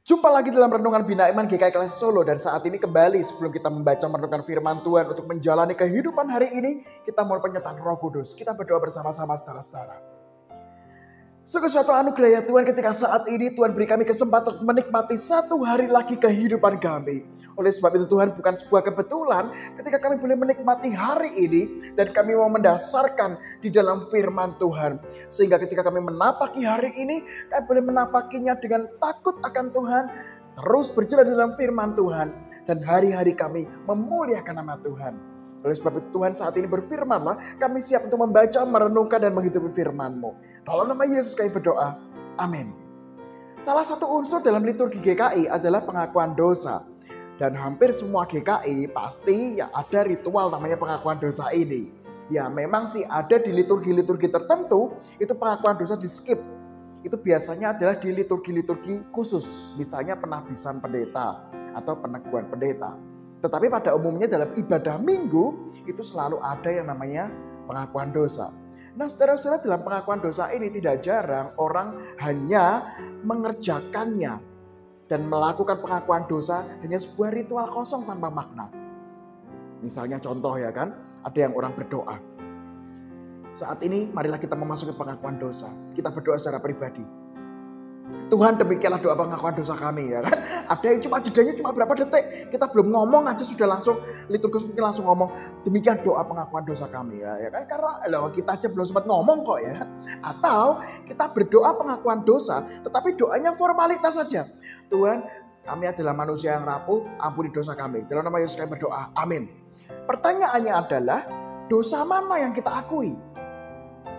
Jumpa lagi dalam Renungan Bina Iman GKI Kelas Solo. Dan saat ini kembali sebelum kita membaca merenungkan firman Tuhan untuk menjalani kehidupan hari ini, kita mohon penyertaan Roh Kudus. Kita berdoa bersama-sama saudara-saudara. Sungguh suatu anugerah ya Tuhan, ketika saat ini Tuhan beri kami kesempatan untuk menikmati satu hari lagi kehidupan kami. Oleh sebab itu Tuhan, bukan sebuah kebetulan ketika kami boleh menikmati hari ini dan kami mau mendasarkan di dalam firman Tuhan. Sehingga ketika kami menapaki hari ini, kami boleh menapakinya dengan takut akan Tuhan, terus berjalan dalam firman Tuhan, dan hari-hari kami memuliakan nama Tuhan. Oleh sebab itu Tuhan saat ini berfirmanlah, kami siap untuk membaca, merenungkan dan menghidupi firman-Mu. Dalam nama Yesus kami berdoa, amin. Salah satu unsur dalam liturgi GKI adalah pengakuan dosa. Dan hampir semua GKI pasti ya ada ritual namanya pengakuan dosa ini. Ya memang sih ada di liturgi-liturgi tertentu, itu pengakuan dosa di skip. Itu biasanya adalah di liturgi-liturgi khusus. Misalnya penabisan pendeta atau peneguhan pendeta. Tetapi pada umumnya dalam ibadah minggu itu selalu ada yang namanya pengakuan dosa. Nah saudara-saudara, dalam pengakuan dosa ini tidak jarang orang hanya mengerjakannya dan melakukan pengakuan dosa hanya sebuah ritual kosong tanpa makna. Misalnya contoh ya kan, ada yang orang berdoa. Saat ini marilah kita memasuki pengakuan dosa. Kita berdoa secara pribadi. Tuhan, demikianlah doa pengakuan dosa kami ya kan. Ada yang cuma jedanya cuma berapa detik, kita belum ngomong aja sudah langsung liturgus mungkin langsung ngomong demikian doa pengakuan dosa kami ya kan, karena kita aja belum sempat ngomong kok ya. Atau kita berdoa pengakuan dosa tetapi doanya formalitas saja. Tuhan, kami adalah manusia yang rapuh, ampuni dosa kami. Dalam nama Yesus kami berdoa, amin. Pertanyaannya adalah dosa mana yang kita akui?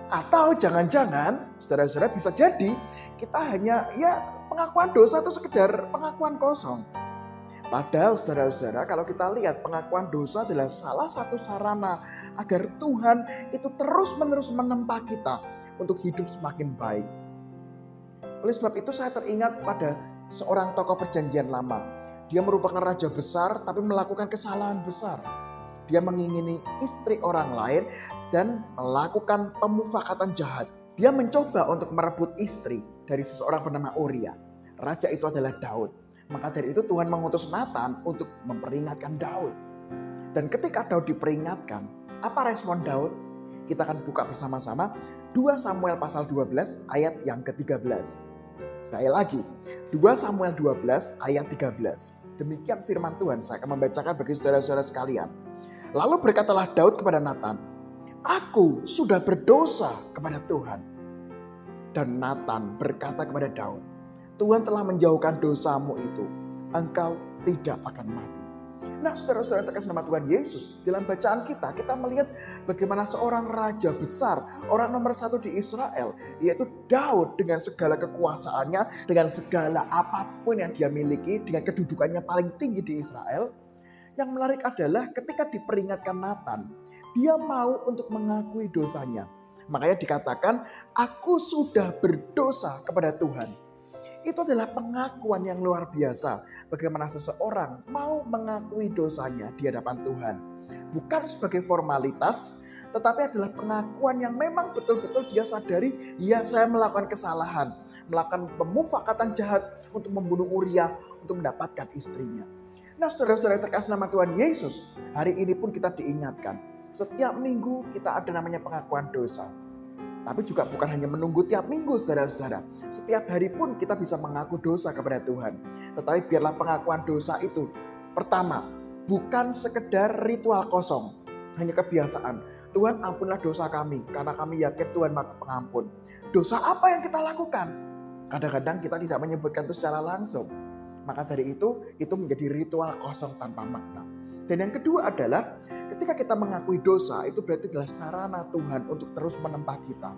Atau jangan-jangan saudara-saudara bisa jadi kita hanya pengakuan dosa itu sekedar pengakuan kosong. Padahal saudara-saudara, kalau kita lihat pengakuan dosa adalah salah satu sarana agar Tuhan itu terus-menerus menempa kita untuk hidup semakin baik. Oleh sebab itu saya teringat pada seorang tokoh perjanjian lama. Dia merupakan raja besar tapi melakukan kesalahan besar. Dia mengingini istri orang lain dan melakukan pemufakatan jahat. Dia mencoba untuk merebut istri dari seseorang bernama Uria. Raja itu adalah Daud. Maka dari itu Tuhan mengutus Nathan untuk memperingatkan Daud. Dan ketika Daud diperingatkan, apa respon Daud? Kita akan buka bersama-sama 2 Samuel pasal 12 ayat yang ke-13. Sekali lagi, 2 Samuel 12 ayat 13. Demikian firman Tuhan, saya akan membacakan bagi saudara-saudara sekalian. Lalu berkatalah Daud kepada Nathan, aku sudah berdosa kepada Tuhan. Dan Nathan berkata kepada Daud, Tuhan telah menjauhkan dosamu itu, engkau tidak akan mati. Nah saudara-saudara terkasih nama Tuhan Yesus, dalam bacaan kita melihat bagaimana seorang raja besar, orang nomor 1 di Israel, yaitu Daud dengan segala kekuasaannya, dengan segala apapun yang dia miliki, dengan kedudukannya paling tinggi di Israel. Yang menarik adalah ketika diperingatkan Nathan, dia mau untuk mengakui dosanya. Makanya dikatakan, aku sudah berdosa kepada Tuhan. Itu adalah pengakuan yang luar biasa. Bagaimana seseorang mau mengakui dosanya di hadapan Tuhan. Bukan sebagai formalitas, tetapi adalah pengakuan yang memang betul-betul dia sadari, ya saya melakukan kesalahan. Melakukan pemufakatan jahat untuk membunuh Uria, untuk mendapatkan istrinya. Nah saudara-saudara yang terkasih nama Tuhan Yesus, hari ini pun kita diingatkan. Setiap minggu kita ada namanya pengakuan dosa. Tapi juga bukan hanya menunggu tiap minggu saudara-saudara. Setiap hari pun kita bisa mengaku dosa kepada Tuhan. Tetapi biarlah pengakuan dosa itu, pertama, bukan sekedar ritual kosong. Hanya kebiasaan. Tuhan ampunilah dosa kami, karena kami yakin Tuhan Maha Pengampun. Dosa apa yang kita lakukan? Kadang-kadang kita tidak menyebutkan itu secara langsung. Maka dari itu menjadi ritual kosong tanpa makna. Dan yang kedua adalah ketika kita mengakui dosa, itu berarti adalah sarana Tuhan untuk terus menempa kita.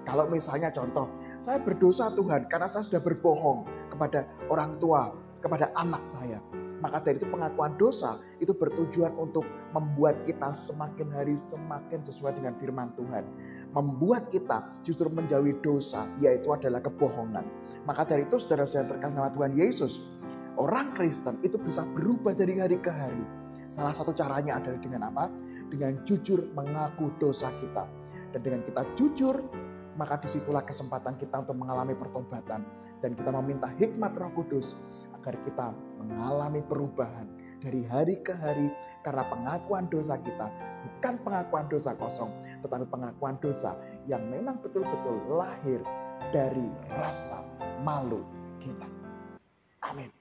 Kalau misalnya contoh, saya berdosa Tuhan karena saya sudah berbohong kepada orang tua, kepada anak saya. Maka dari itu pengakuan dosa itu bertujuan untuk membuat kita semakin hari semakin sesuai dengan firman Tuhan. Membuat kita justru menjauhi dosa, yaitu adalah kebohongan. Maka dari itu saudara-saudara terkasih nama Tuhan Yesus, orang Kristen itu bisa berubah dari hari ke hari. Salah satu caranya adalah dengan apa? Dengan jujur mengaku dosa kita. Dan dengan kita jujur, maka disitulah kesempatan kita untuk mengalami pertobatan. Dan kita meminta hikmat Roh Kudus agar kita mengalami perubahan dari hari ke hari karena pengakuan dosa kita bukan pengakuan dosa kosong, tetapi pengakuan dosa yang memang betul-betul lahir dari rasa malu kita. Amin.